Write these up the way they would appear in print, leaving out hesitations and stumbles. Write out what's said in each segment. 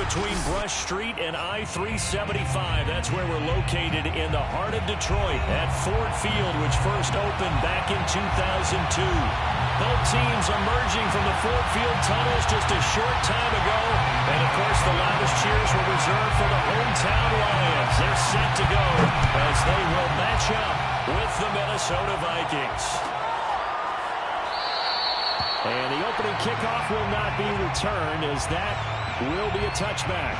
between Brush Street and I-375. That's where we're located in the heart of Detroit at Ford Field, which first opened back in 2002. Both teams emerging from the Ford Field tunnels just a short time ago. And, of course, the loudest cheers were reserved for the hometown Lions. They're set to go as they will match up with the Minnesota Vikings. And the opening kickoff will not be returned, as that will be a touchback.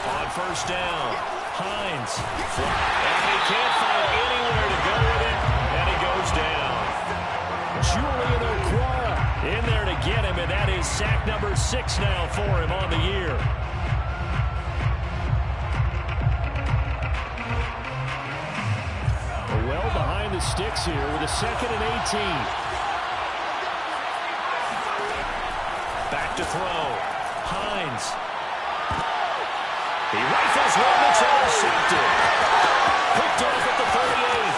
On first down, Hines, and he can't find anywhere to go with it, and he goes down. Julian Okwara in there to get him, and that is sack number 6 now for him on the year. Well behind the sticks here with a 2nd and 18. Back to throw. Hines. He rifles one that's intercepted. Picked off at the 38.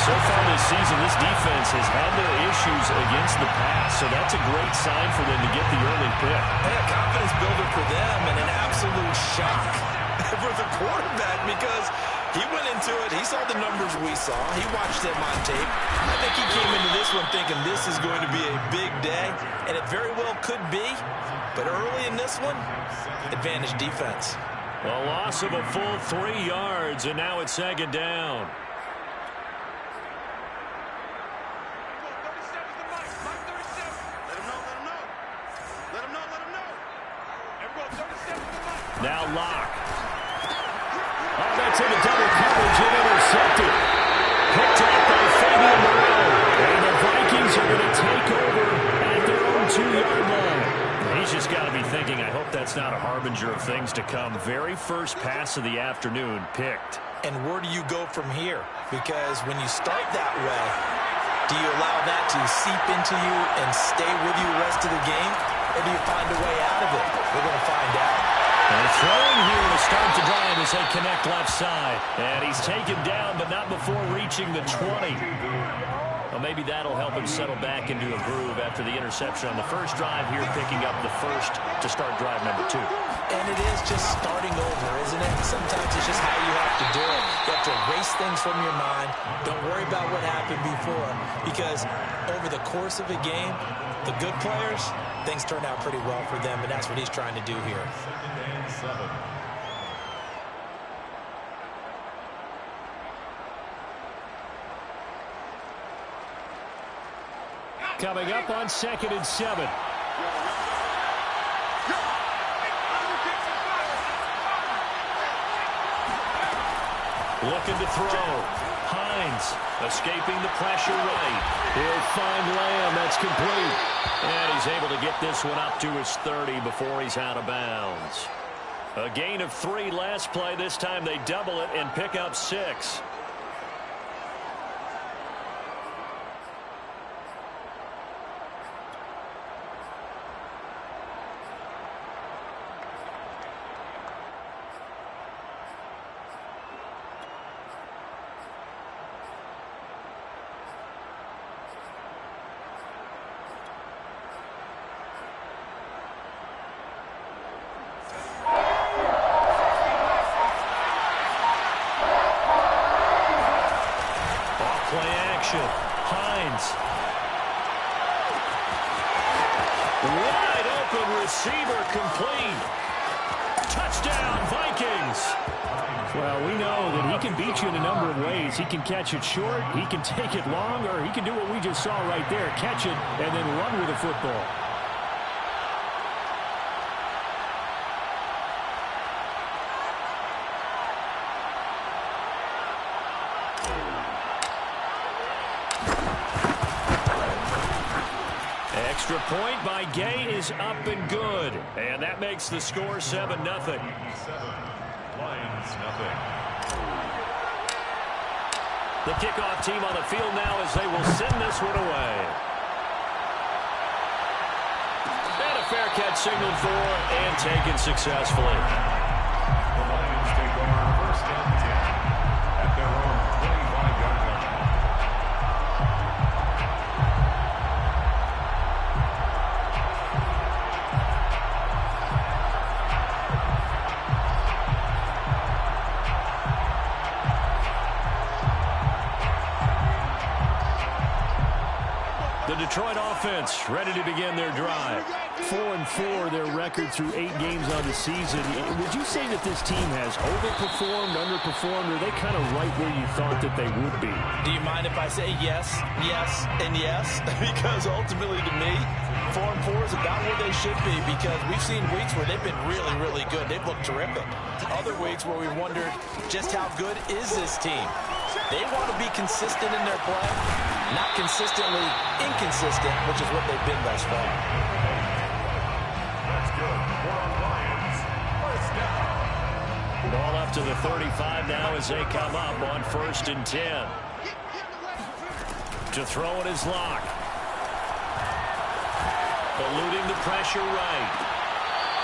So far this season, this defense has had their issues against the pass, so that's a great sign for them to get the early pick. And a confidence builder for them, and an absolute shock for the quarterback, because he went into it, he saw the numbers we saw, he watched them on tape. I think he came into this one thinking this is going to be a big day, and it very well could be, but early in this one, advantage defense. A loss of a full 3 yards, and now it's 2nd down. Now Locke. Oh, that's in the double coverage and intercepted. Picked off by Fabian Moreau. And the Vikings are going to take over at their own 2-yard line. He's just got to be thinking, I hope that's not a harbinger of things to come. Very first pass of the afternoon picked. And where do you go from here? Because when you start that way, do you allow that to seep into you and stay with you the rest of the game? Or do you find a way out of it? We're going to find out. And throwing here to start the drive as they connect left side. And he's taken down, but not before reaching the 20. Well, maybe that'll help him settle back into a groove after the interception on the first drive here, picking up the first to start drive number 2. And it is just starting over, isn't it? Sometimes it's just how you have to do it. You have to erase things from your mind. Don't worry about what happened before, because over the course of a game, the good players, things turn out pretty well for them, and that's what he's trying to do here. Coming up on 2nd and 7. Looking to throw. Hines escaping the pressure right. He'll find Lamb. That's complete. And he's able to get this one up to his 30 before he's out of bounds. A gain of 3 last play. This time they double it and pick up 6. Hines. Wide open receiver complete. Touchdown Vikings. Well, we know that he can beat you in a number of ways. He can catch it short, he can take it long, or he can do what we just saw right there, catch it and then run with the football. Extra point by Gay is up and good. And that makes the score 7-0. Lions, 0. The kickoff team on the field now as they will send this one away. And a fair catch signaled for and taken successfully. The Lions take over first and 10 at their own 25-yard line. The Detroit offense ready to begin their drive. 4-4, their record through 8 games on the season. Would you say that this team has overperformed, underperformed, or are they kind of right where you thought that they would be? Do you mind if I say yes, yes, and yes? Because ultimately to me, 4-4 is about where they should be, because we've seen weeks where they've been really, really good. They've looked terrific. Other weeks where we wondered just how good is this team. They want to be consistent in their play, not consistently inconsistent, which is what they've been thus far. That's good. Lions, first down. Ball up to the 35 now as they come up on 1st and 10. To throw it is Locke. Eluding the pressure right.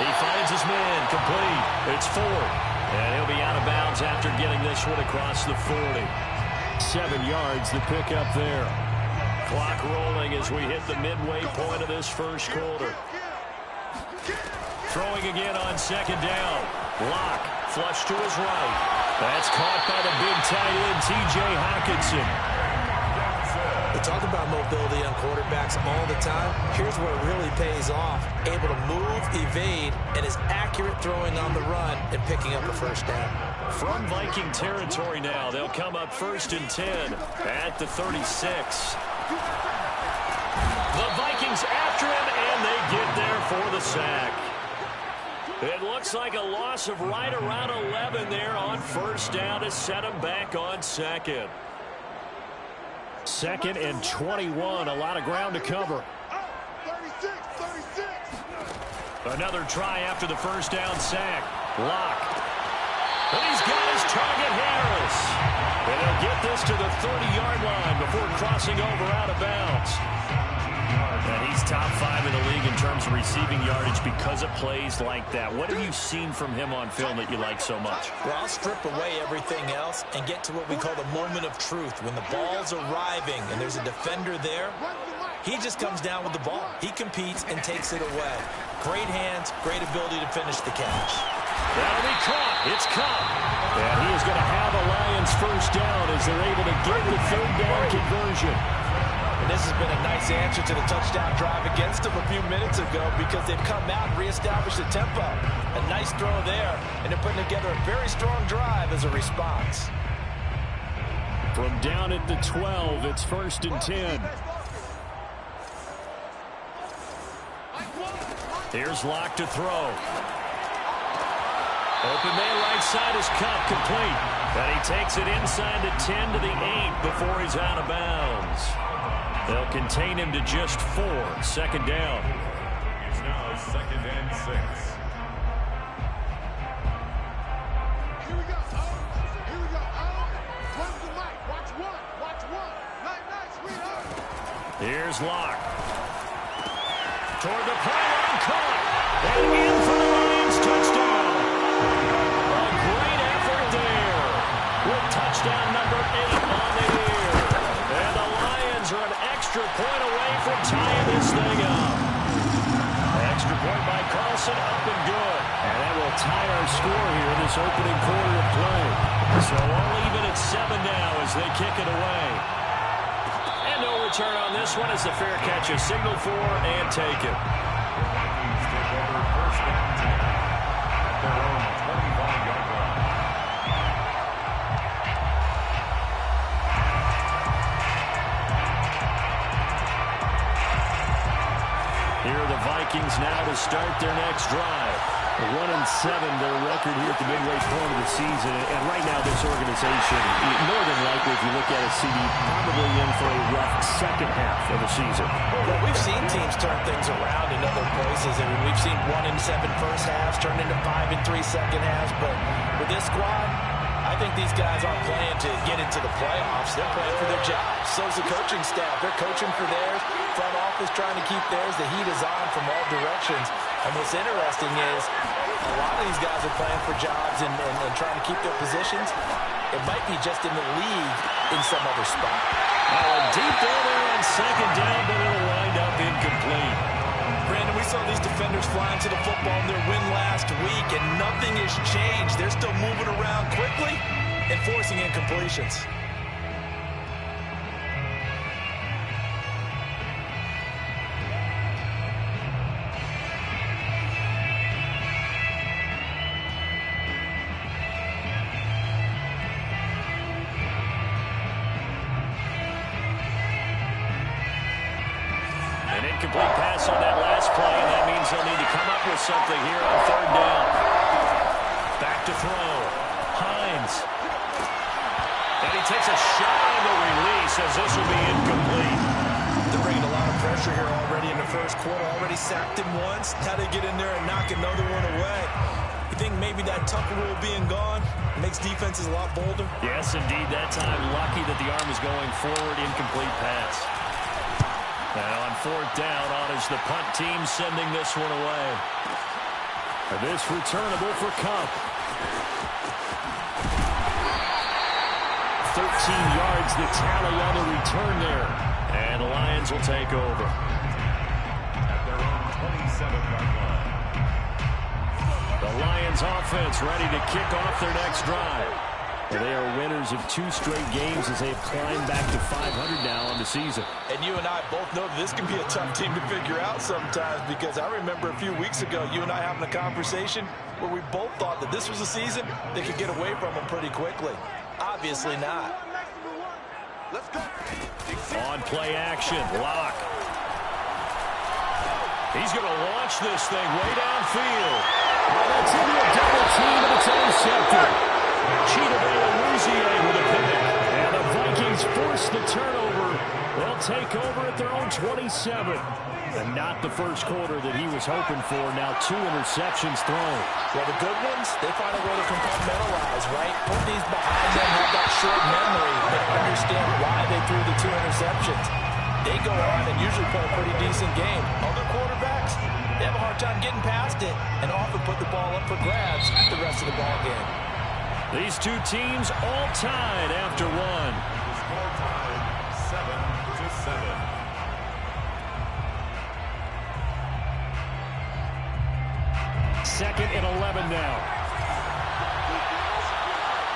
He finds his man complete. It's Ford. And he'll be out of bounds after getting this one across the 40. 7 yards the pickup there. Clock rolling as we hit the midway point of this first quarter. Throwing again on 2nd down. Locke flush to his right. That's caught by the big tight end, T.J. Hockenson. We talk about mobility on quarterbacks all the time. Here's where it really pays off. Able to move, evade, and is accurate throwing on the run and picking up a first down. From Viking territory now, they'll come up 1st and 10 at the 36. The Vikings after him, and they get there for the sack. It looks like a loss of right around 11 there on 1st down to set them back on 2nd. 2nd and 21, a lot of ground to cover. 36. Another try after the 1st down sack. Locke. And he's got his target, Harris. And he'll get this to the 30-yard line before crossing over out of bounds. And he's top 5 in the league in terms of receiving yardage because of plays like that. What have you seen from him on film that you like so much? Well, I'll strip away everything else and get to what we call the moment of truth. When the ball's arriving and there's a defender there, he just comes down with the ball. He competes and takes it away. Great hands, great ability to finish the catch. That'll be caught. It's caught. And he is going to have a Lions first down as they're able to get the 3rd down conversion. And this has been a nice answer to the touchdown drive against them a few minutes ago, because they've come out and reestablished the tempo. A nice throw there, and they're putting together a very strong drive as a response. From down at the 12, it's 1st and 10. Here's Locke to throw. Open man right side is Cup, complete. And he takes it inside the 10 to the 8 before he's out of bounds. They'll contain him to just 4. 2nd down. It's now 2nd and 6. Here we go. Where's the mic? Watch one. Nice, sweetheart. Here's Locke. Toward the pylon, caught. And in for the Lions, touchdown. A great effort there. With touchdown number 8 on the year. And the Lions are an extra point away from tying this thing up. Extra point by Carlson, up and good. And that will tie our score here in this opening quarter of play. So all even at 7 now as they kick it away. And no return on this one as the fair catch is signaled for and taken. The Vikings take over first and 10 at their own 25-yard line. Here are the Vikings now to start their next drive. 1-7, their record here at the midway point of the season. And right now, this organization, more than likely, if you look at it, CD, probably in for a rough second half of the season. Well, we've seen teams turn things around in other places. I mean, we've seen 1-7 first halves turn into 5-3 second halves. But with this squad, think these guys aren't playing to get into the playoffs. They're playing for their jobs. So's the coaching staff. They're coaching for theirs. Front office trying to keep theirs. The heat is on from all directions. And what's interesting is a lot of these guys are playing for jobs and trying to keep their positions. It might be just in the league in some other spot. Deep over on second down, but it'll wind up incomplete. Brandon, we saw these defenders flying to the football in their win last week, and nothing has changed. They're still moving around quickly and forcing incompletions. An incomplete pass on that last play, and that means they'll need to come up with something here on third down. Back to throw. Hines. And he takes a shot on the release as this will be incomplete. They're bringing a lot of pressure here already in the first quarter. Already sacked him once. How they get in there and knock another one away. You think maybe that Tucker rule being gone makes defenses a lot bolder? Yes, indeed. That time, lucky that the arm is going forward. Incomplete pass. Now on fourth down, on is the punt team sending this one away. And this returnable for Cup. 13 yards the tally on the return there. And the Lions will take over. At their own 27-yard line. The Lions offense ready to kick off their next drive. They are winners of 2 straight games as they have climbed back to 500 now on the season. And you and I both know this can be a tough team to figure out sometimes, because I remember a few weeks ago you and I having a conversation where we both thought that this was a season they could get away from them pretty quickly. Obviously not. Let's go. On play action, Locke. He's going to launch this thing way downfield. That's into a double team, and it's intercepted. Cheetah with a pick. And the Vikings force the turnover. They'll take over at their own 27. And not the first quarter that he was hoping for. Now 2 interceptions thrown. Well, the good ones, they find a way to compartmentalize, right? Put these behind them, have that short memory, and understand why they threw the 2 interceptions. They go on and usually play a pretty decent game. Other quarterbacks, they have a hard time getting past it and often put the ball up for grabs the rest of the ball game. These 2 teams all tied after 1. The score tied 7-7. Second and 11 now.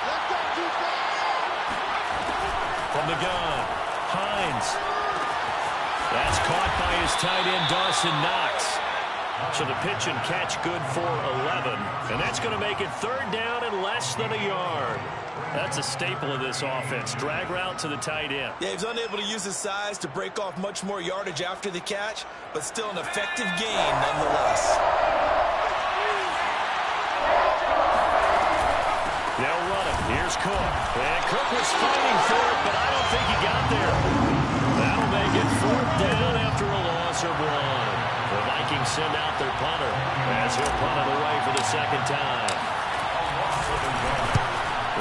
Let's go, defense. From the gun, Hines. That's caught by his tight end, Dawson Knox. So the pitch and catch good for 11. And that's going to make it third down and less than a yard. That's a staple of this offense. Drag route to the tight end. Yeah, he's unable to use his size to break off much more yardage after the catch, but still an effective gain nonetheless. They'll run it. Here's Cook. And Cook was fighting for it, but I don't think he got there. That'll make it fourth down after a loss of 1. The Vikings send out their punter as he'll punt it away for the second time.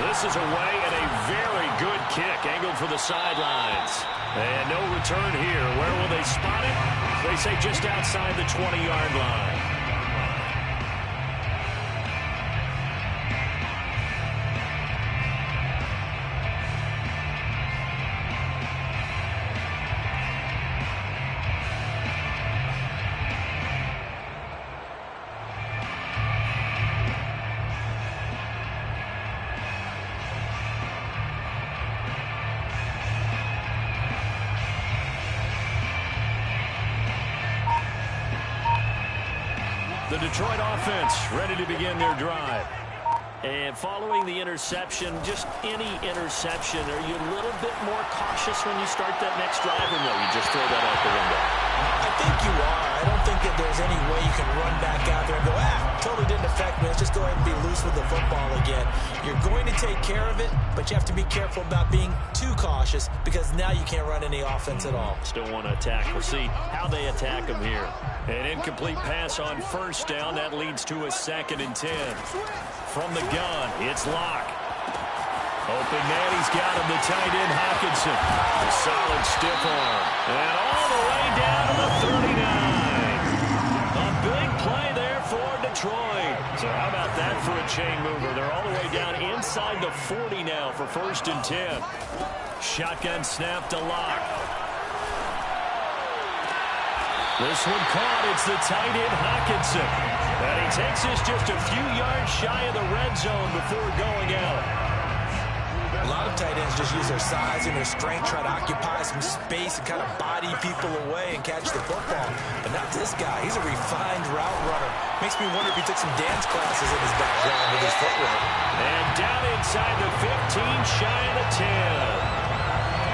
This is away and a very good kick angled for the sidelines. And no return here. Where will they spot it? They say just outside the 20-yard line. The Detroit offense ready to begin their drive. And following the interception, just any interception, are you a little bit more cautious when you start that next drive, or no, you just throw that out the window? I think you are. I don't think that there's any way you can run back out there and go, totally didn't affect me. Let's just go ahead and be loose with the football again. You're going to take care of it, but you have to be careful about being too cautious, because now you can't run any offense at all. Still want to attack. We'll see how they attack them here. An incomplete pass on first down. That leads to a 2nd and 10. From the gun, it's Locke. Open man, he's got him, the tight end, Hawkinson. A solid stiff arm. And all the way down to the 39. A big play there for Detroit. So how about that for a chain mover? They're all the way down inside the 40 now for 1st and 10. Shotgun snap to Lock. This one caught. It's the tight end, Hawkinson. And he takes this just a few yards shy of the red zone before going out. A lot of tight ends just use their size and their strength, try to occupy some space and kind of body people away and catch the football. But not this guy. He's a refined route runner. Makes me wonder if he took some dance classes in his background with his footwork. And down inside the 15, shy of the 10.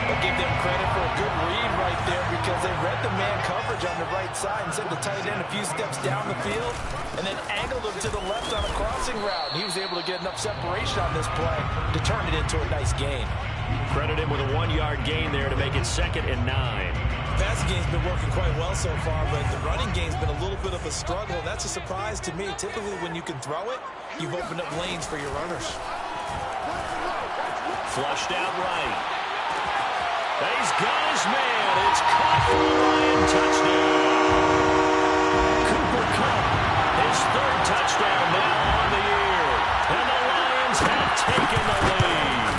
I'll give them credit for a good read right there because they read the man coverage on the right side and sent the tight end a few steps down the field and then angled him to the left on a crossing route. He was able to get enough separation on this play to turn it into a nice gain. Credit him with a 1-yard gain there to make it 2nd and 9. Passing game's been working quite well so far, but the running game's been a little bit of a struggle, and that's a surprise to me. Typically, when you can throw it, you've opened up lanes for your runners. Flushed out right. He's got his man. It's caught for a Lion touchdown. Cooper Kupp, his 3rd touchdown now on the year. And the Lions have taken the lead.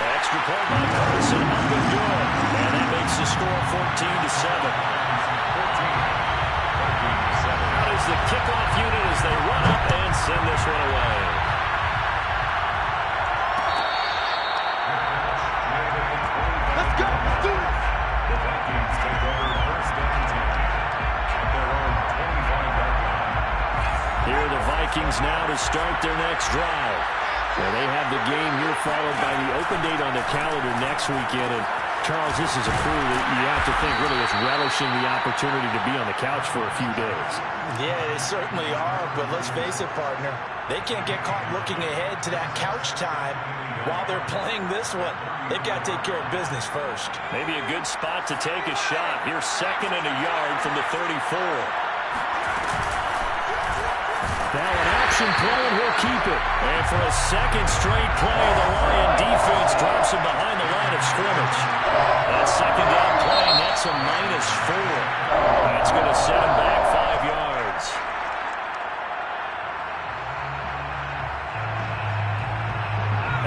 Extra point by Carson, up and good. And that makes the score 14-7. Out is the kickoff unit as they run up and send this one away. Here are the Vikings now to start their next drive. Well, they have the game here followed by the open date on the calendar next weekend. And Charles, this is a crew that you have to think really is relishing the opportunity to be on the couch for a few days. Yeah, they certainly are, but let's face it, partner. They can't get caught looking ahead to that couch time while they're playing this one. They've got to take care of business first. Maybe a good spot to take a shot. Here's 2nd and a yard from the 34. Now an action play, and he'll keep it. And for a 2nd straight play, the Lion defense drops him behind the line of scrimmage. That 2nd down play, that's a -4. That's going to set him back 5 yards.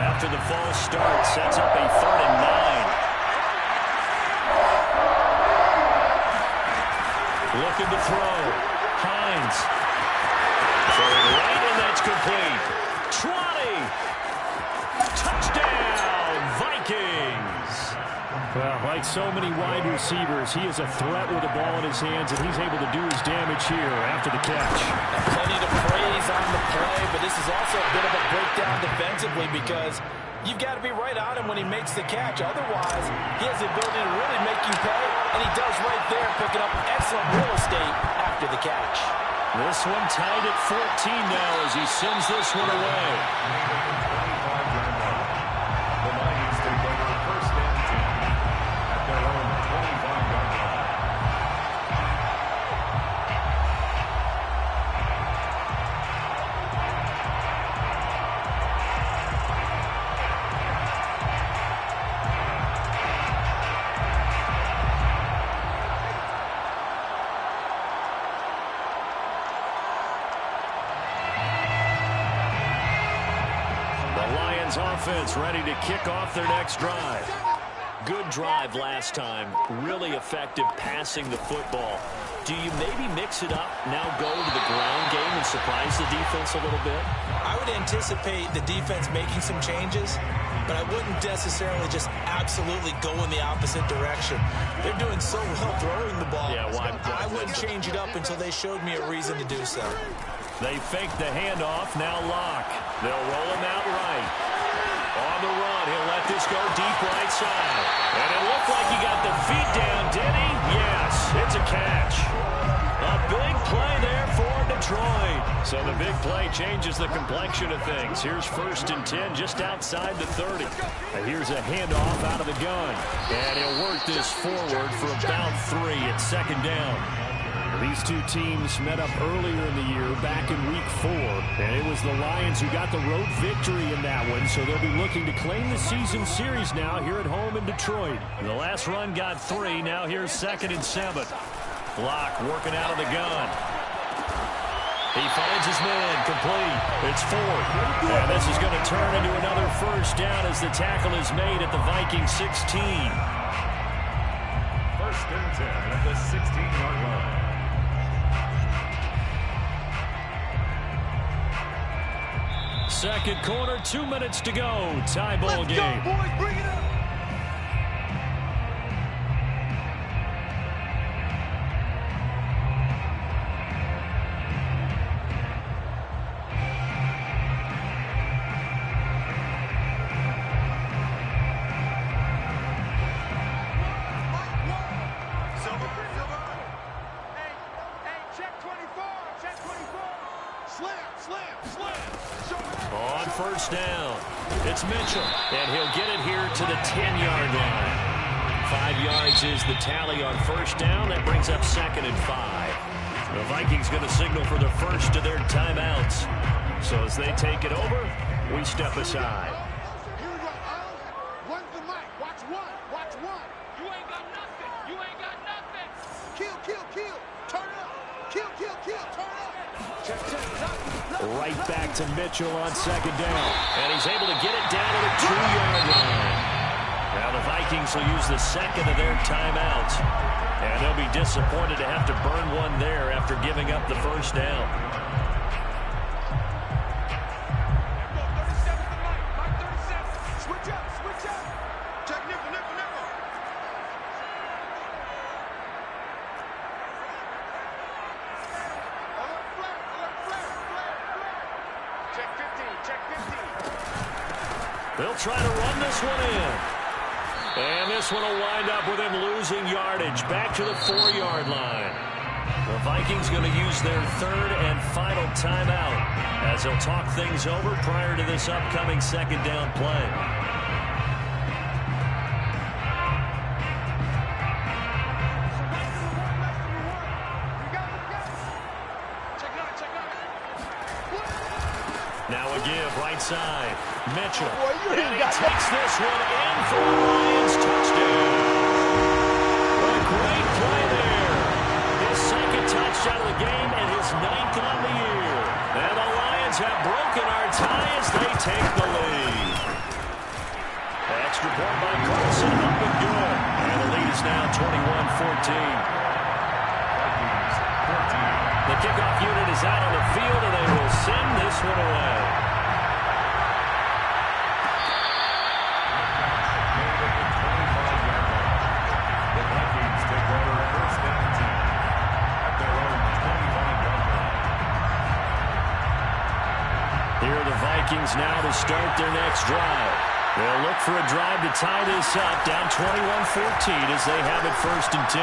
After the false start, sets up a 3rd and 9. Looking to throw. Hines. Right, and that's complete. 20. Touchdown, Vikings. Well, like so many wide receivers, he is a threat with the ball in his hands, and he's able to do his damage here after the catch. Plenty to praise on the play, but this is also a bit of a breakdown defensively because you've got to be right on him when he makes the catch. Otherwise, he has the ability to really make you pay, and he does right there, picking up excellent real estate after the catch. This one tied at 14 now as he sends this one away. The Lions take over 1st and 10 at their own 25-yard line. Offense ready to kick off their next drive. Good drive last time. Really effective passing the football. Do you maybe mix it up, now go to the ground game and surprise the defense a little bit? I would anticipate the defense making some changes, but I wouldn't necessarily just absolutely go in the opposite direction. They're doing so well throwing the ball. Yeah, why? I wouldn't change it up until they showed me a reason to do so. They fake the handoff, now Lock. They'll roll him out right. On the run, he'll let this go deep right side. And it looked like he got the feet down, did he? Yes, it's a catch. A big play there for Detroit. So the big play changes the complexion of things. Here's 1st and 10 just outside the 30. And here's a handoff out of the gun. And he'll work this forward for about 3 at 2nd down. These two teams met up earlier in the year, back in Week 4, and it was the Lions who got the road victory in that one, so they'll be looking to claim the season series now here at home in Detroit. The last run got 3. Now here's 2nd and 7. Block working out of the gun. He finds his man, complete. It's 4th. And this is going to turn into another first down as the tackle is made at the Vikings 16. 1st and 10 at the 16-yard line. Second quarter, 2 minutes to go. Tie ball game. Let's go, boys. Bring it up. On first down, it's Mitchell, and he'll get it here to the 10-yard line. 5 yards is the tally on first down. That brings up 2nd and 5. The Vikings going to signal for the first of their timeouts. So as they take it over, we step aside. Here we go, Earl. One's the mic. Watch one. Watch one. You ain't got nothing. You ain't got nothing. Kill, kill, kill. Turn up. Kill, kill, kill. Turn up. Check, check. Right back to Mitchell on 2nd down. And he's able to get it down to the 2-yard line. Now the Vikings will use the 2nd of their timeouts. And they'll be disappointed to have to burn one there after giving up the first down. Switch up, switch up. Check nickel, nickel, nickel. Alert flare, alert flare, flare, flare. Check 15, check 15. They'll try to run this one in. And this one will wind up with him losing yardage back to the 4-yard line. The Vikings going to use their 3rd and final timeout as they'll talk things over prior to this upcoming 2nd down play. Now a give, right side. Mitchell. And he takes this one in for a Lions touchdown. A great play there. His 2nd touchdown of the game and his 9th on the year. And the Lions have broken our tie as they take the lead. Extra point by Carlson, up and good. And the lead is now 21-14. The kickoff unit is out on the field, and they will send this one away. The Vikings take over 1st and 10 at their own 25-yard line. Here are the Vikings now to start their next drive. They'll look for a drive to tie this up, down 21-14 as they have it 1st and 10.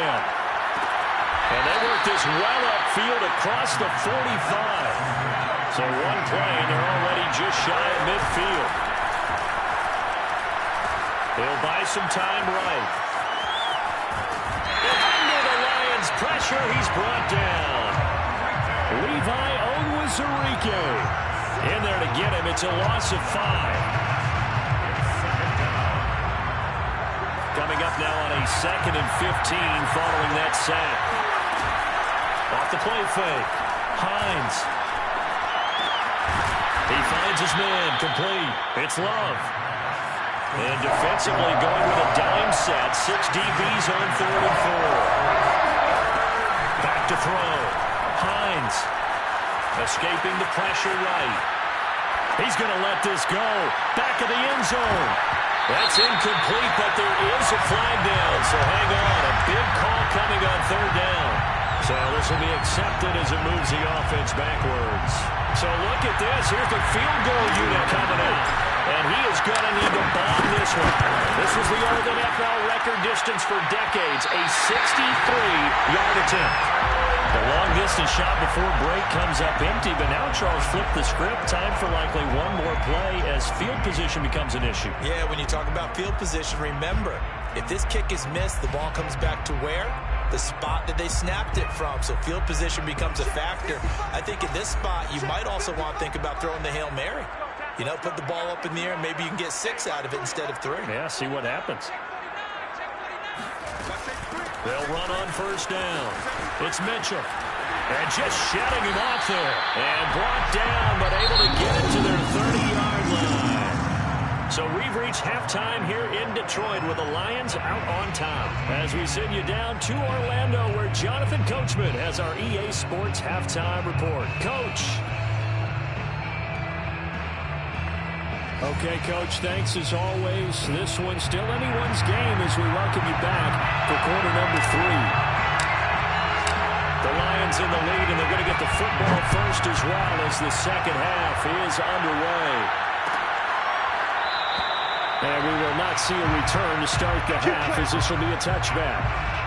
And they work this well upfield across the 45. So one play, and they're already just shy of midfield. They'll buy some time right. And under the Lions' pressure, he's brought down. Levi Onwuzurike in there to get him. It's a loss of 5. Coming up now on a 2nd and 15 following that sack. Off the play fake. Hines. He finds his man, complete. It's Love. And defensively going with a dime set. 6 DBs on 3rd and 4. Back to throw. Hines. Escaping the pressure right. He's going to let this go. Back of the end zone. That's incomplete, but there is a flag down. So hang on. A big call coming on 3rd down. So this will be accepted as it moves the offense backwards. So look at this. Here's the field goal unit coming out. And he is going to need to bomb this one. This was the old NFL record distance for decades. A 63-yard attempt. The long-distance shot before break comes up empty. But now Charles flipped the script. Time for likely one more play as field position becomes an issue. Yeah, when you talk about field position, remember, if this kick is missed, the ball comes back to where? the spot that they snapped it from. So field position becomes a factor. I think in this spot, you might also want to think about throwing the Hail Mary. You know, put the ball up in the air, and maybe you can get 6 out of it instead of 3. Yeah, see what happens. They'll run on first down. It's Mitchell. And just shutting him off there. And brought down, but able to get it to their 30-yard line. So we've reached halftime here in Detroit with the Lions out on top. As we send you down to Orlando, where Jonathan Coachman has our EA Sports halftime report. Coach. Okay, Coach, thanks as always. This one's still anyone's game as we welcome you back for quarter number 3. The Lions in the lead, and they're going to get the football first as well as the second half is underway. And we will not see a return to start the half, as this will be a touchback.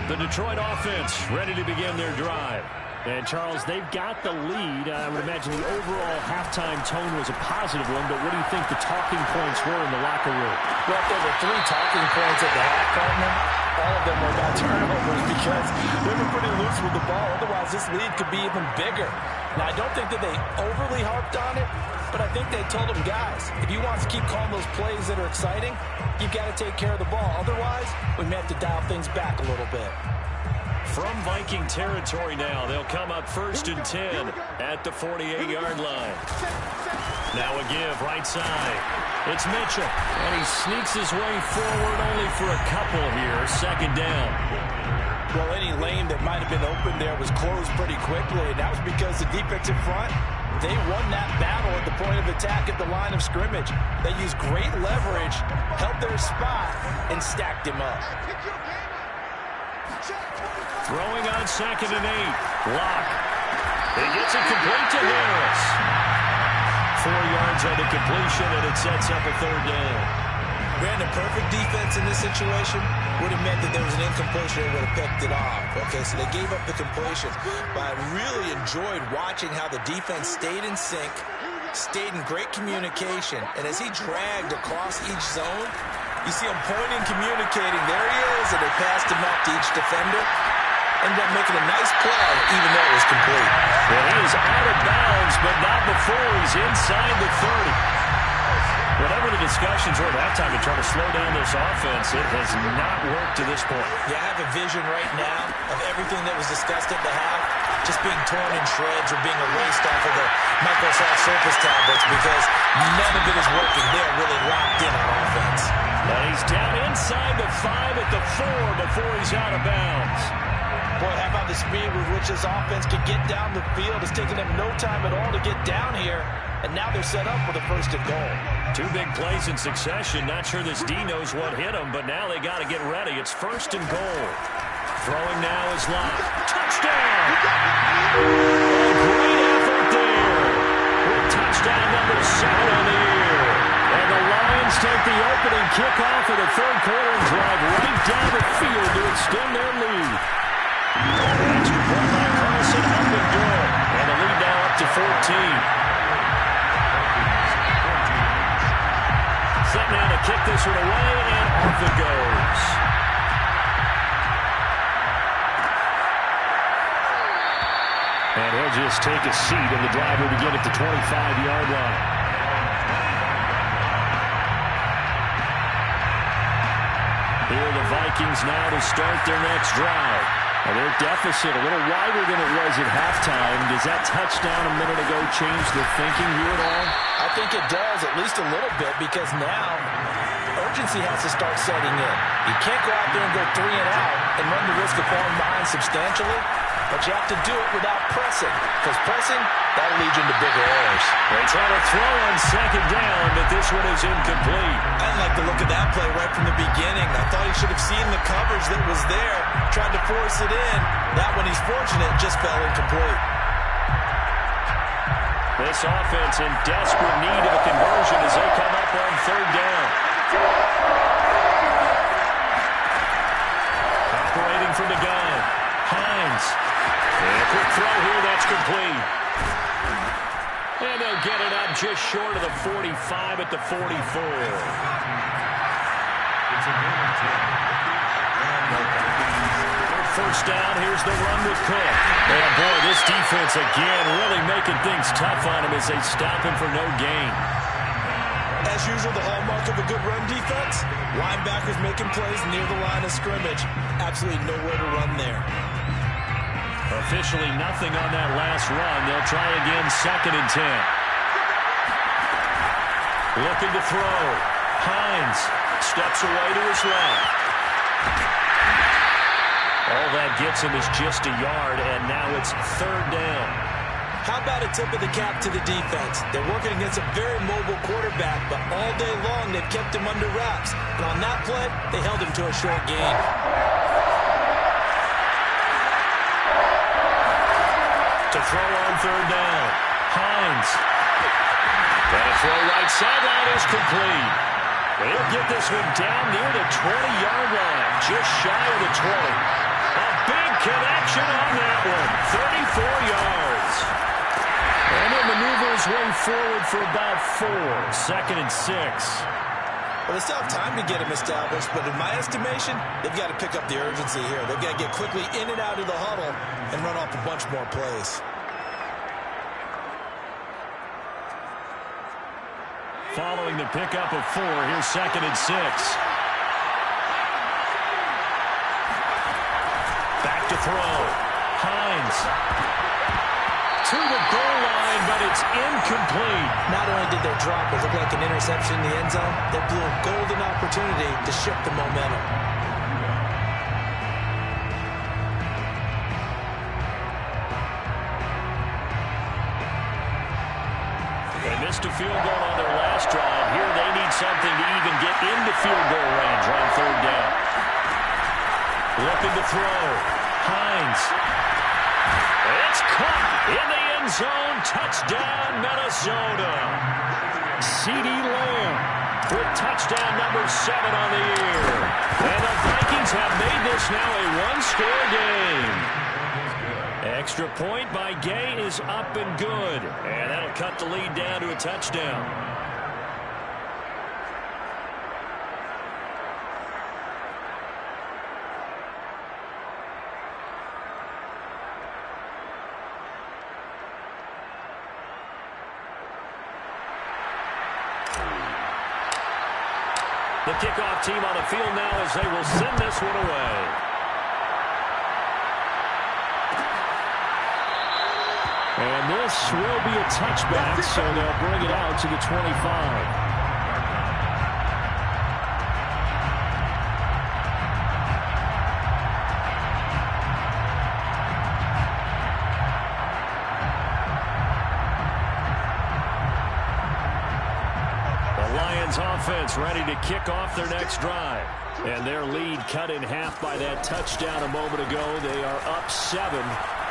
The Detroit offense ready to begin their drive. And, Charles, they've got the lead. I would imagine the overall halftime tone was a positive one, but what do you think the talking points were in the locker room? Well, if there were 3 talking points at the half, partner, all of them were about turnovers because they were pretty loose with the ball. Otherwise, this lead could be even bigger. Now, I don't think that they overly harped on it, but I think they told them, guys, if you want to keep calling those plays that are exciting, you've got to take care of the ball. Otherwise, we may have to dial things back a little bit. From Viking territory now, they'll come up 1st and 10 at the 48-yard line. Now a give, right side. It's Mitchell, and he sneaks his way forward only for a couple here. Second down. Well, any lane that might have been open there was closed pretty quickly, and that was because the defensive front, they won that battle at the point of attack at the line of scrimmage. They used great leverage, held their spot, and stacked him up. Throwing on 2nd and 8. Lock. He gets it complete to Harris. 4 yards on the completion, and it sets up a 3rd down. Brandon, perfect defense in this situation would have meant that there was an incompletion and would have picked it off. Okay, so they gave up the completion. But I really enjoyed watching how the defense stayed in sync, stayed in great communication, and as he dragged across each zone, you see him pointing, communicating. There he is, and they passed him up to each defender. Ended up making a nice play, even though it was complete. Well, he is out of bounds, but not before he's inside the 30. Whatever the discussions were at halftime to try to slow down this offense, it has not worked to this point. Yeah, I have a vision right now of everything that was discussed at the half just being torn in shreds or being erased off of the Microsoft Surface tablets because none of it is working. They're really locked in on offense. And he's down inside the 5 at the 4 before he's out of bounds. Boy, how about the speed with which this offense can get down the field? It's taken them no time at all to get down here, and now they're set up for the 1st and goal. 2 big plays in succession. Not sure this D knows what hit him, but now they got to get ready. It's 1st and goal. Throwing now is Locke. Touchdown! A great effort there. With touchdown number 7 on the year. And the Lions take the opening kickoff of the 3rd quarter and drive right down the field to extend their lead. Extra point by Carlson up and good. And the lead now up to 14. Set now to kick this one away, and off it goes. And he'll just take a seat, and the drive will begin at the 25-yard line. Here the Vikings now to start their next drive. And their deficit a little wider than it was at halftime. Does that touchdown a minute ago change the thinking here at all? I think it does, at least a little bit, because now urgency has to start setting in. You can't go out there and go 3 and out and run the risk of falling behind substantially, but you have to do it without pressing, because pressing, that'll lead you into bigger errors. They try to throw on second down, but this one is incomplete. I didn't like the look of that play right from the beginning. I thought he should have seen the coverage that was there, tried to force it in. That one, he's fortunate, just fell incomplete. This offense in desperate need of a conversion as they come up on third down. Operating from the gun, Hines. And a quick throw here, that's complete. And they'll get it up just short of the 45 at the 44. First down, here's the run with Cook. And boy, this defense again really making things tough on him as they stop him for no gain. As usual, the hallmark of a good run defense, linebackers making plays near the line of scrimmage. Absolutely nowhere to run there. Officially nothing on that last run. They'll try again, 2nd and 10. Looking to throw. Hines steps away to his left. All that gets him is just a yard, and now it's third down. How about a tip of the cap to the defense? They're working against a very mobile quarterback, but all day long they've kept him under wraps. And on that play, they held him to a short gain. To throw on third down, Hines. And a throw right sideline is complete. They'll get this one down near the 20-yard line, just shy of the 20. A big connection on that one, 34 yards. And he'll maneuver his way forward for about 4, 2nd and 6. Well, they still have time to get him established, but in my estimation, they've got to pick up the urgency here. They've got to get quickly in and out of the huddle and run off a bunch more plays. Following the pickup of 4, here's 2nd and 6. Back to throw. Hines. To the goal line, but it's incomplete. Not only did they drop it look like an interception in the end zone, they blew a golden opportunity to shift the momentum. They missed a field goal on their last drive. Here they need something to even get into field goal range on third down. Looking to throw. Hines. It's caught in the end zone. Touchdown, Minnesota. CeeDee Lamb with touchdown number 7 on the year. And the Vikings have made this now a one-score game. Extra point by Gay is up and good. And that'll cut the lead down to a touchdown. The kickoff team on the field now as they will send this one away. And this will be a touchback, so they'll bring it out to the 25. Offense ready to kick off their next drive. And their lead cut in half by that touchdown a moment ago. They are up 7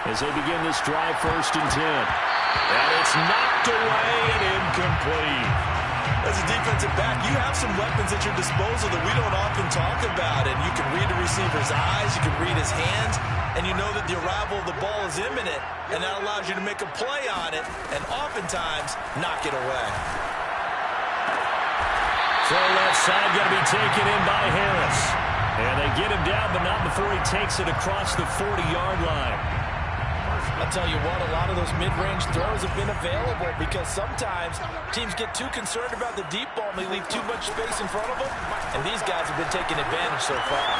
as they begin this drive, 1st and 10. And it's knocked away and incomplete. As a defensive back, you have some weapons at your disposal that we don't often talk about. And you can read the receiver's eyes, you can read his hands, and you know that the arrival of the ball is imminent. And that allows you to make a play on it and oftentimes knock it away. Throw left side, going to be taken in by Harris. And they get him down, but not before he takes it across the 40-yard line. I'll tell you what, a lot of those mid-range throws have been available because sometimes teams get too concerned about the deep ball and they leave too much space in front of them. And these guys have been taking advantage so far.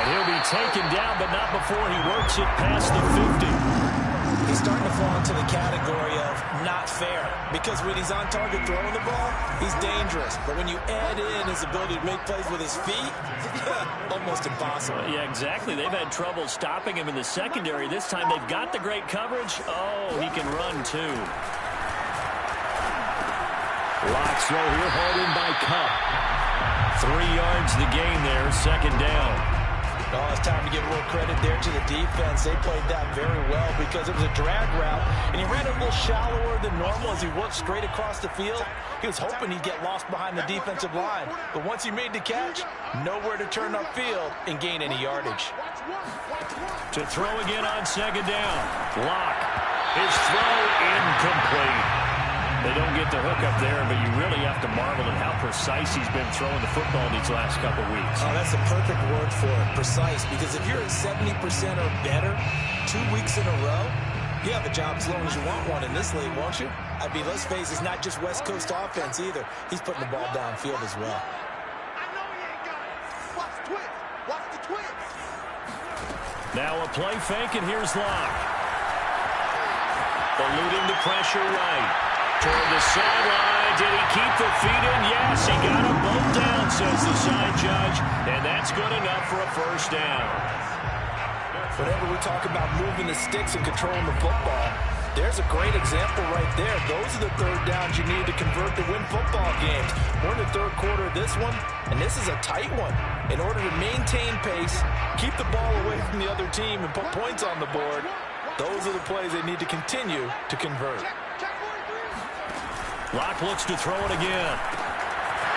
And he'll be taken down, but not before he works it past the 50. he's starting to fall into the category of not fair. Because when he's on target throwing the ball, he's dangerous. But when you add in his ability to make plays with his feet, almost impossible. Yeah, exactly. They've had trouble stopping him in the secondary. This time they've got the great coverage. Oh, he can run too. Lock throw here, hauled in by Cup. 3 yards the gain there, second down. Oh, it's time to give a little credit there to the defense. They played that very well because it was a drag route, and he ran a little shallower than normal as he worked straight across the field. He was hoping he'd get lost behind the defensive line, but once he made the catch, nowhere to turn upfield and gain any yardage. To throw again on second down. Lock. His throw incomplete. They don't get the hook up there, but you really have to marvel at how precise he's been throwing the football these last couple weeks. Oh, that's a perfect word for it, precise, because if you're at 70% or better 2 weeks in a row, you have a job as long as you want one in this league, won't you? I mean, let's face it, it's not just West Coast offense either. He's putting the ball downfield as well. I know he ain't got it. Watch the twins. Watch the twins. Now a play fake, and here's Lock. Eluding the pressure right. Toward the sideline. Did he keep the feet in? Yes, he got them both down, says the side judge. And that's good enough for a first down. Whenever we talk about moving the sticks and controlling the football, there's a great example right there. Those are the third downs you need to convert to win football games. We're in the third quarter of this one, and this is a tight one. In order to maintain pace, keep the ball away from the other team, and put points on the board, those are the plays they need to continue to convert. Lock looks to throw it again.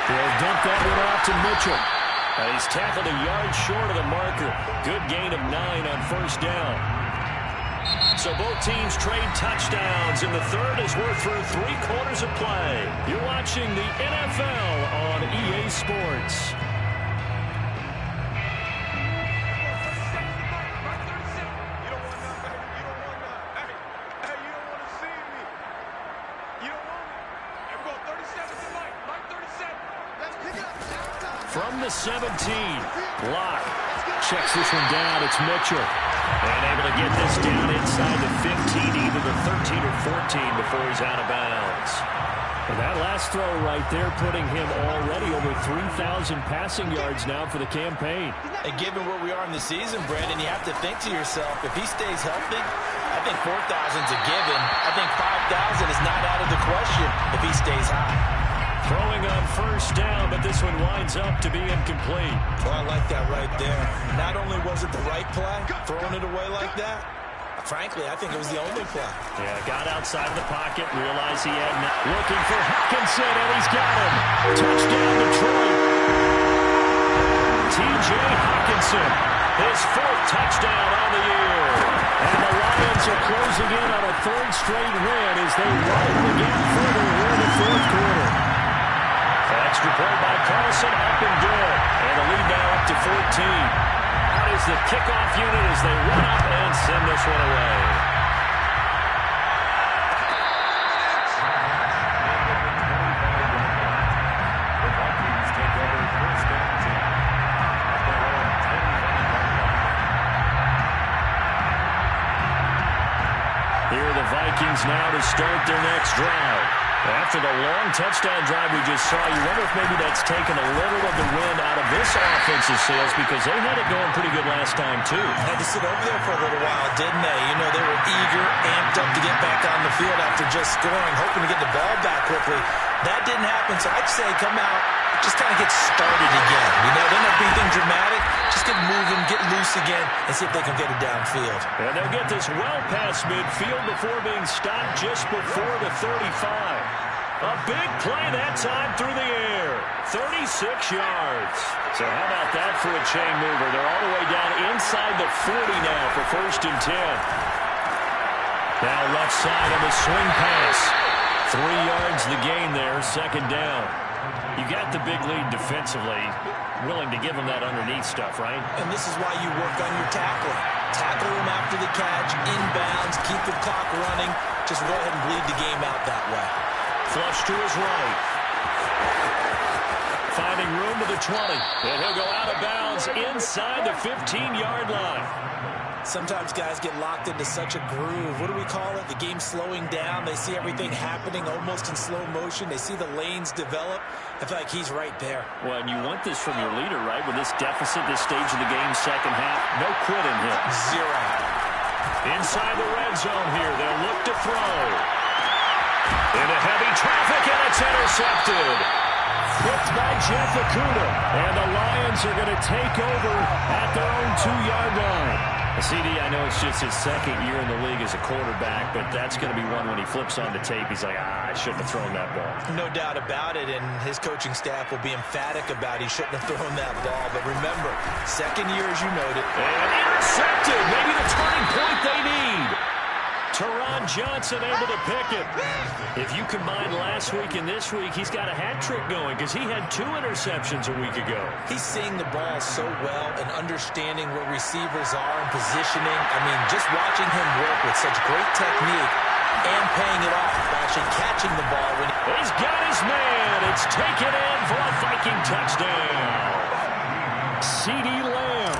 He'll dump that one off to Mitchell. And he's tackled a yard short of the marker. Good gain of 9 on first down. So both teams trade touchdowns, and the third as we're through 3 quarters of play. You're watching the NFL on EA Sports. From the 17, Lock checks this one down. It's Mitchell. And able to get this down inside the 15, either the 13 or 14 before he's out of bounds. And that last throw right there putting him already over 3,000 passing yards now for the campaign. And given where we are in the season, Brandon, you have to think to yourself, if he stays healthy, I think 4,000's a given. I think 5,000 is not out of the question if he stays high. Throwing on first down, but this one winds up to be incomplete. Well, I like that right there. Not only was it the right play, throwing it away like that, frankly, I think it was the only play. Yeah, got outside the pocket, realized he had looking for Hawkinson, and he's got him. Touchdown, Detroit. T.J. Hawkinson, his 4th touchdown on the year. And the Lions are closing in on a 3rd straight win as they widen the gap further here in the 4th quarter. Extra point by Carlson, up and good. And the lead now up to 14. Out is the kickoff unit as they run up and send this one away. The Vikings take over first down team at their own 25-yard line. Here are the Vikings now to start their next drive. After the long touchdown drive we just saw, you wonder if maybe that's taken a little of the wind out of this offensive sails because they had it going pretty good last time, too. Had to sit over there for a little while, didn't they? You know, they were eager, amped up to get back on the field after just scoring, hoping to get the ball back quickly. That didn't happen, so I'd say come out, just kind of get started again. You know, they're not being anything dramatic. Just get moving, get loose again, and see if they can get it downfield. And they'll get this well past midfield before being stopped just before the 35. A big play that time through the air. 36 yards. So how about that for a chain mover? They're all the way down inside the 40 now for 1st and 10. Now left side of the swing pass. 3 yards the gain there, 2nd down. You got the big lead defensively. Willing to give them that underneath stuff, right? And this is why you work on your tackling. Tackle them after the catch, inbounds, keep the clock running. Just go ahead and bleed the game out that way. Flush to his right. Finding room to the 20. And he'll go out of bounds inside the 15-yard line. Sometimes guys get locked into such a groove. What do we call it? The game slowing down. They see everything happening almost in slow motion. They see the lanes develop. I feel like he's right there. Well, and you want this from your leader, right? With this deficit, this stage of the game, second half, no quit in him. Zero. Inside the red zone here, they'll look to throw. Into heavy traffic, and it's intercepted. Picked by Jeff Okudah. And the Lions are going to take over at their own 2-yard line. CD, I know it's just his second year in the league as a quarterback, but that's going to be one when he flips on the tape. He's like, I shouldn't have thrown that ball. No doubt about it, and his coaching staff will be emphatic about he shouldn't have thrown that ball. But remember, second year, as you noted. And intercepted. Maybe the turning point they need. Teron Johnson able to pick it. If you combine last week and this week, he's got a hat trick going because he had 2 interceptions a week ago. He's seeing the ball so well and understanding where receivers are and positioning. I mean, just watching him work with such great technique and paying it off by actually catching the ball. He's got his man. It's taken in for a Viking touchdown. CD Lamb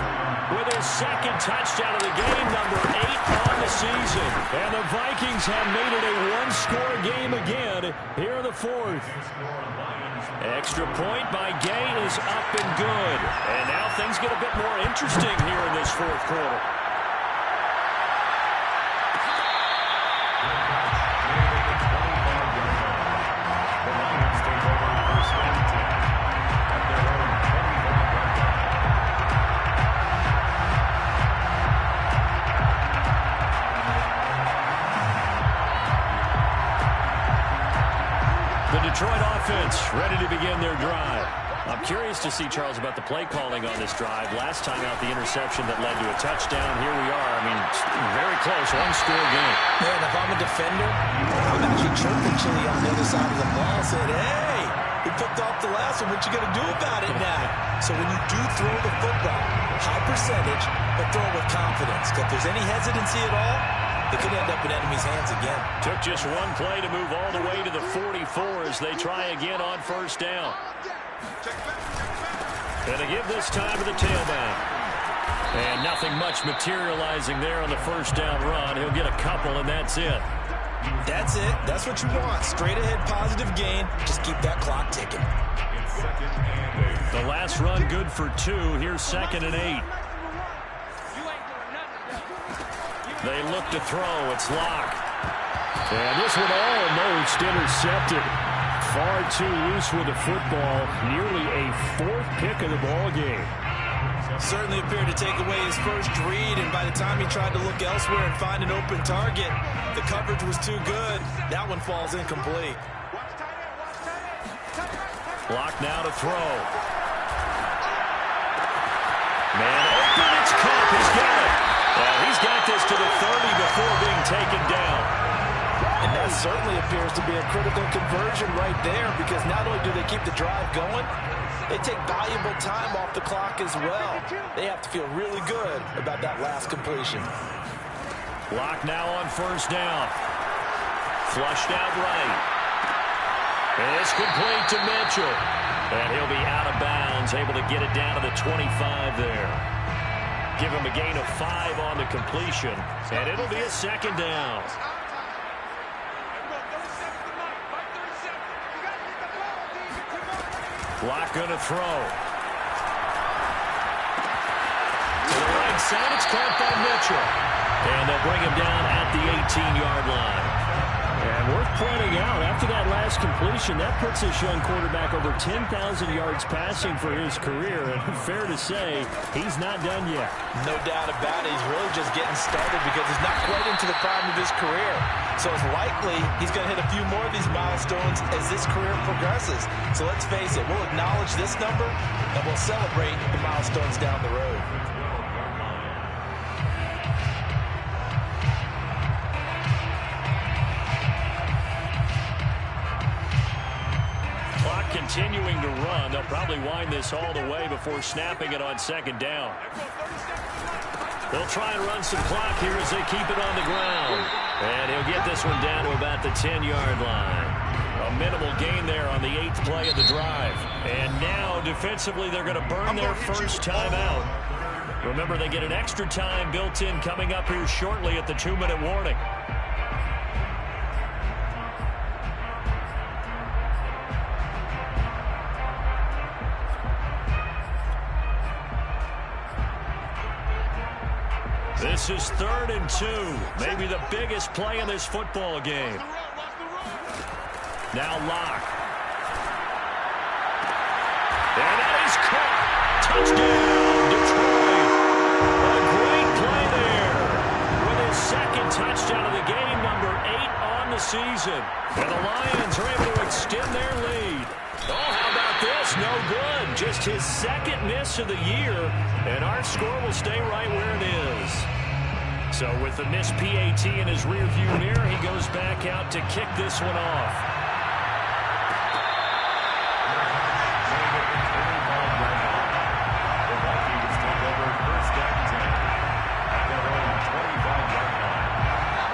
with his second touchdown of the game, number 8 on the season. And the Vikings have made it a one-score game again here in the 4th. Extra point by Gay is up and good. And now things get a bit more interesting here in this 4th quarter. Detroit offense ready to begin their drive. I'm curious to see, Charles, about the play calling on this drive. Last time out, the interception that led to a touchdown. Here we are. I mean, very close, one-score game. Man, if I'm a defender, I'm actually chirping Chili on the other side of the ball, saying, hey, he picked off the last one. What you going to do about it now? So when you do throw the football, high percentage, but throw it with confidence. Because if there's any hesitancy at all, it could end up in enemy's hands again. Took just one play to move all the way to the 44 as they try again on first down. And they give this time to the tailback. And nothing much materializing there on the first down run. He'll get a couple, and that's it. That's it. That's what you want. Straight ahead positive gain. Just keep that clock ticking. The last run good for 2. Here's 2nd and 8. They look to throw. It's Locke. And this one almost intercepted. Far too loose with the football. Nearly a 4th pick of the ball game. Certainly appeared to take away his first read, and by the time he tried to look elsewhere and find an open target, the coverage was too good. That one falls incomplete. Locke now to throw. Man open. It's Cup. He's got it. Well, he's got this to the 30 before being taken down. And that certainly appears to be a critical conversion right there, because not only do they keep the drive going, they take valuable time off the clock as well. They have to feel really good about that last completion. Locke now on first down. Flushed out right. And it's complete to Mitchell. And he'll be out of bounds, able to get it down to the 25 there. Give him a gain of 5 on the completion, and it'll be a 2nd down. Locke going to throw. To the right side, it's caught by Mitchell. And they'll bring him down at the 18-yard line. And worth pointing out, after that last completion, that puts this young quarterback over 10,000 yards passing for his career. And fair to say, he's not done yet. No doubt about it. He's really just getting started because he's not quite into the prime of his career. So it's likely he's going to hit a few more of these milestones as this career progresses. So let's face it, we'll acknowledge this number and we'll celebrate the milestones down the road. Continuing to run. They'll probably wind this all the way before snapping it on 2nd down. They'll try and run some clock here as they keep it on the ground. And he'll get this one down to about the 10-yard line. A minimal gain there on the 8th play of the drive. And now, defensively, they're going to burn their first time out. Remember, they get an extra time built in coming up here shortly at the 2-minute warning. This is 3rd and 2. Maybe the biggest play in this football game. Now Locke. And that is caught. Touchdown, Detroit. A great play there. With his 2nd touchdown of the game, number 8 on the season. And the Lions are able to extend their lead. Oh, how about this? No good. Just his 2nd miss of the year. And our score will stay right where it is. So with the missed PAT in his rearview mirror, he goes back out to kick this one off.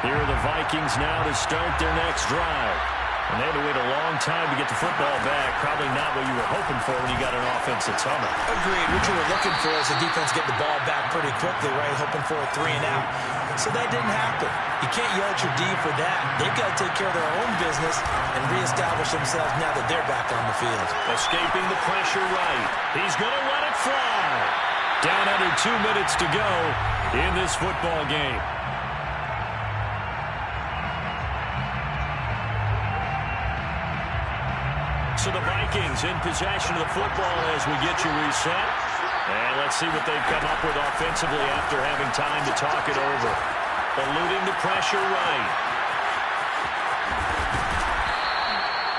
Here are the Vikings now to start their next drive. And they had to wait a long time to get the football back. Probably not what you were hoping for when you got an offense that's humming. Agreed. What you were looking for is the defense get the ball back pretty quickly, right? Hoping for a 3 and out. So that didn't happen. You can't yell at your D for that. They've got to take care of their own business and reestablish themselves now that they're back on the field. Escaping the pressure right. He's going to let it fly. Down under 2 minutes to go in this football game. So the Vikings in possession of the football as we get you reset. And let's see what they've come up with offensively after having time to talk it over. Eluding the pressure right.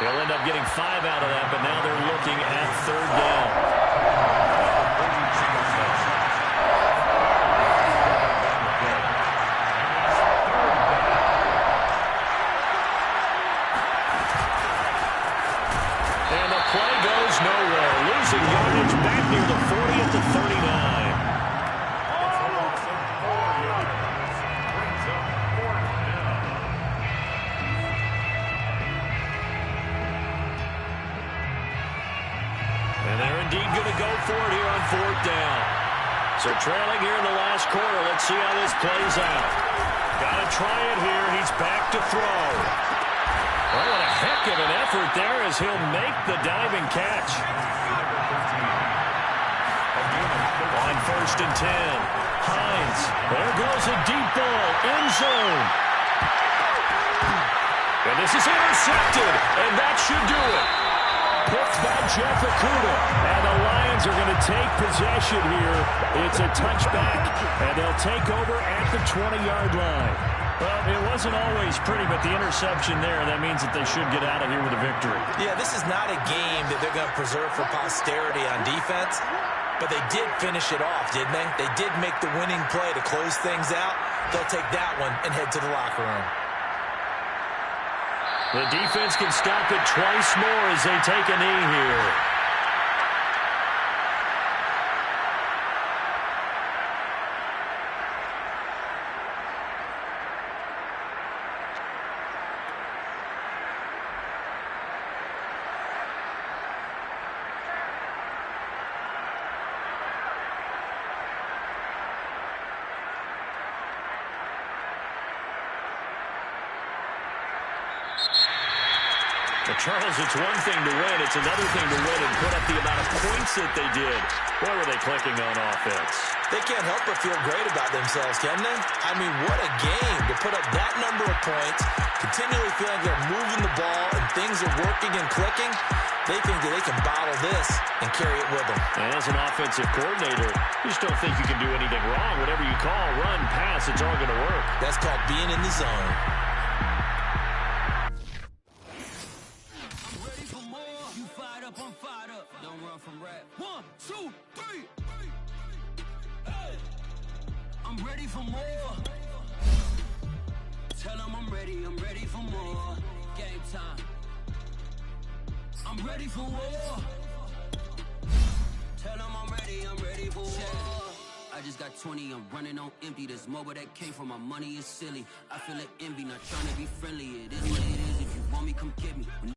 They'll end up getting 5 out of that, but now they're looking at 3rd down. Nowhere. Losing yardage back near the 40 at the 39. And they're indeed going to go for it here on 4th down. So trailing here in the last quarter. Let's see how this plays out. Got to try it here. He's back to throw. Oh, what a heck of an effort there as he'll make the diving catch. On 1st and 10. Hines. There goes a deep ball. End zone. And this is intercepted. And that should do it. Picked by Jeff Okudah. And the Lions are going to take possession here. It's a touchback. And they'll take over at the 20-yard line. Well, it wasn't always pretty, but the interception there, that means that they should get out of here with a victory. Yeah, this is not a game that they're going to preserve for posterity on defense, but they did finish it off, didn't they? They did make the winning play to close things out. They'll take that one and head to the locker room. The defense can stop it twice more as they take a knee here. Well, Charles, it's one thing to win. It's another thing to win and put up the amount of points that they did. Boy, were they clicking on offense. They can't help but feel great about themselves, can they? I mean, what a game to put up that number of points, continually feeling they're moving the ball and things are working and clicking. They think that they can bottle this and carry it with them. And as an offensive coordinator, you just don't think you can do anything wrong. Whatever you call, run, pass, it's all going to work. That's called being in the zone. I'm ready for more. Tell them I'm ready for more. Game time. I'm ready for war. Tell them I'm ready for war. I just got 20, I'm running on empty. This mobile that came from my money is silly. I feel like envy, not trying to be friendly. It is what it is. If you want me, come get me.